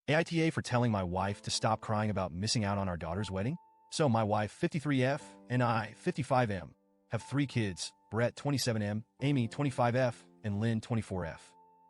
AITA for telling my wife to stop crying about missing out on our daughter's wedding. So my wife, 53F, and I, 55M, have 3 kids, Brett, 27M, Amy, 25F, and Lynn, 24F.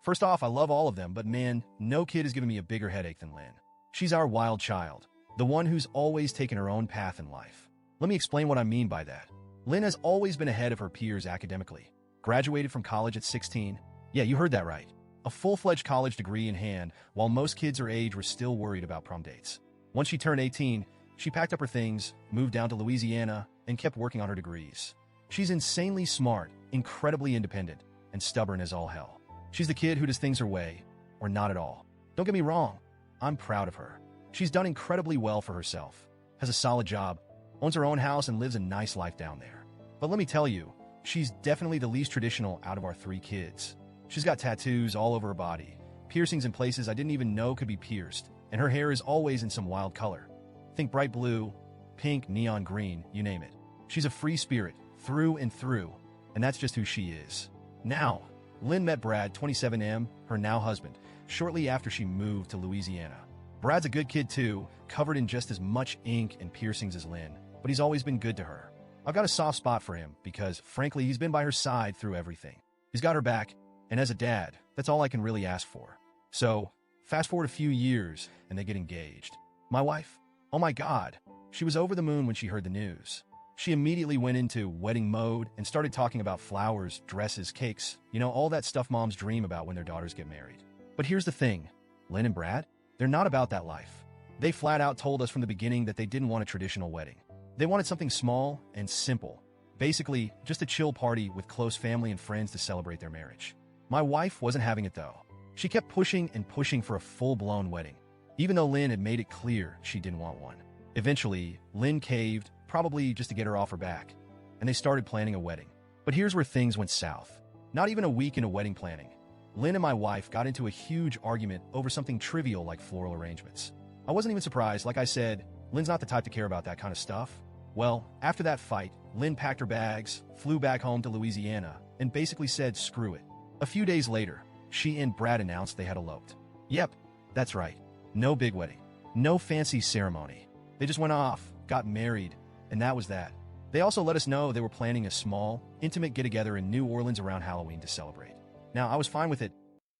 First off, I love all of them, but man, no kid has given me a bigger headache than Lynn. She's our wild child, the one who's always taken her own path in life. Let me explain what I mean by that. Lynn has always been ahead of her peers academically. Graduated from college at 16. Yeah, you heard that right. A full-fledged college degree in hand, while most kids her age were still worried about prom dates. Once she turned 18, she packed up her things, moved down to Louisiana, and kept working on her degrees. She's insanely smart, incredibly independent, and stubborn as all hell. She's the kid who does things her way, or not at all. Don't get me wrong, I'm proud of her. She's done incredibly well for herself, has a solid job, owns her own house, and lives a nice life down there. But let me tell you, she's definitely the least traditional out of our 3 kids. She's got tattoos all over her body, piercings in places I didn't even know could be pierced, and her hair is always in some wild color. Think bright blue, pink, neon green, you name it. She's a free spirit, through and through, and that's just who she is. Now, Lynn met Brad, 27M, her now husband, shortly after she moved to Louisiana. Brad's a good kid too, covered in just as much ink and piercings as Lynn, but he's always been good to her. I've got a soft spot for him because, frankly, he's been by her side through everything. He's got her back, and as a dad, that's all I can really ask for. So, fast forward a few years, and they get engaged. My wife, oh my God, she was over the moon when she heard the news. She immediately went into wedding mode and started talking about flowers, dresses, cakes, all that stuff moms dream about when their daughters get married. But here's the thing, Lynn and Brad, they're not about that life. They flat out told us from the beginning that they didn't want a traditional wedding. They wanted something small and simple. Basically, just a chill party with close family and friends to celebrate their marriage. My wife wasn't having it though. She kept pushing and pushing for a full-blown wedding, even though Lynn had made it clear she didn't want one. Eventually, Lynn caved, probably just to get her off her back, and they started planning a wedding. But here's where things went south. Not even a week into wedding planning, Lynn and my wife got into a huge argument over something trivial like floral arrangements. I wasn't even surprised. Like I said, Lynn's not the type to care about that kind of stuff. Well, after that fight, Lynn packed her bags, flew back home to Louisiana, and basically said screw it. A few days later, she and Brad announced they had eloped. Yep, that's right. No big wedding. No fancy ceremony. They just went off, got married, and that was that. They also let us know they were planning a small, intimate get-together in New Orleans around Halloween to celebrate. Now, I was fine with it.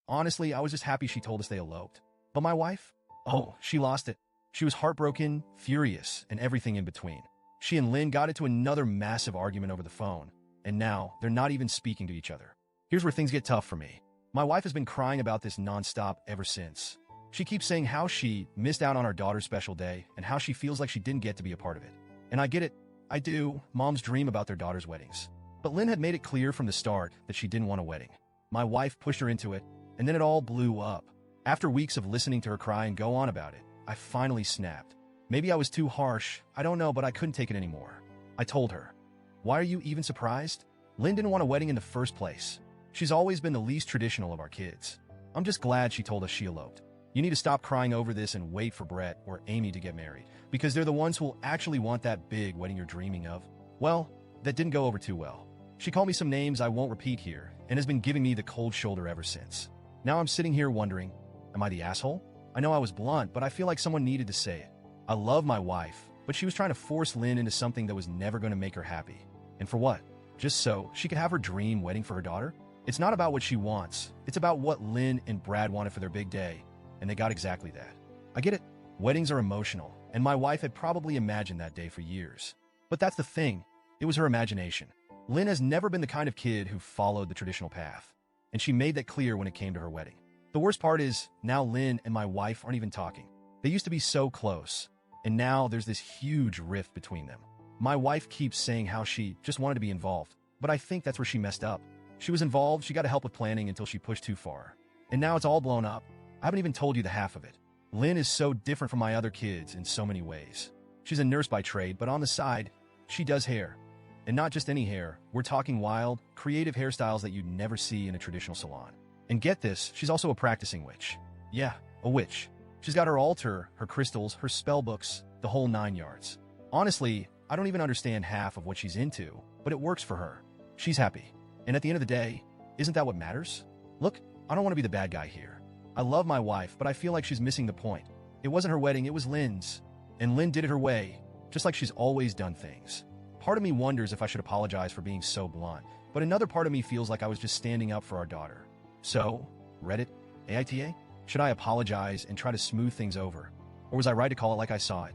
Honestly, I was just happy she told us they eloped. But my wife? Oh, she lost it. She was heartbroken, furious, and everything in between. She and Lynn got into another massive argument over the phone, and now they're not even speaking to each other. Here's where things get tough for me. My wife has been crying about this nonstop ever since. She keeps saying how she missed out on our daughter's special day and how she feels like she didn't get to be a part of it. And I get it. I do. Moms dream about their daughters' weddings. But Lynn had made it clear from the start that she didn't want a wedding. My wife pushed her into it, and then it all blew up. After weeks of listening to her cry and go on about it, I finally snapped. Maybe I was too harsh, I don't know, but I couldn't take it anymore. I told her, "Why are you even surprised? Lynn didn't want a wedding in the first place. She's always been the least traditional of our kids. I'm just glad she told us she eloped. You need to stop crying over this and wait for Brett or Amy to get married, because they're the ones who will actually want that big wedding you're dreaming of." Well, that didn't go over too well. She called me some names I won't repeat here and has been giving me the cold shoulder ever since. Now I'm sitting here wondering, am I the asshole? I know I was blunt, but I feel like someone needed to say it. I love my wife, but she was trying to force Lynn into something that was never going to make her happy. And for what? Just so she could have her dream wedding for her daughter? It's not about what she wants. It's about what Lynn and Brad wanted for their big day, and they got exactly that. I get it. Weddings are emotional, and my wife had probably imagined that day for years. But that's the thing. It was her imagination. Lynn has never been the kind of kid who followed the traditional path, and she made that clear when it came to her wedding. The worst part is, now Lynn and my wife aren't even talking. They used to be so close, and now there's this huge rift between them. My wife keeps saying how she just wanted to be involved, but I think that's where she messed up. She was involved, she got to help with planning until she pushed too far. And now it's all blown up. I haven't even told you the half of it. Lynn is so different from my other kids in so many ways. She's a nurse by trade, but on the side, she does hair. And not just any hair, we're talking wild, creative hairstyles that you'd never see in a traditional salon. And get this, she's also a practicing witch. Yeah, a witch. She's got her altar, her crystals, her spell books, the whole 9 yards. Honestly, I don't even understand half of what she's into, but it works for her. She's happy. And at the end of the day, isn't that what matters? Look, I don't want to be the bad guy here, I love my wife, but I feel like she's missing the point. It wasn't her wedding, it was Lynn's. And Lynn did it her way, just like she's always done things. Part of me wonders if I should apologize for being so blunt, but another part of me feels like I was just standing up for our daughter. So, Reddit, AITA? Should I apologize and try to smooth things over? Or was I right to call it like I saw it?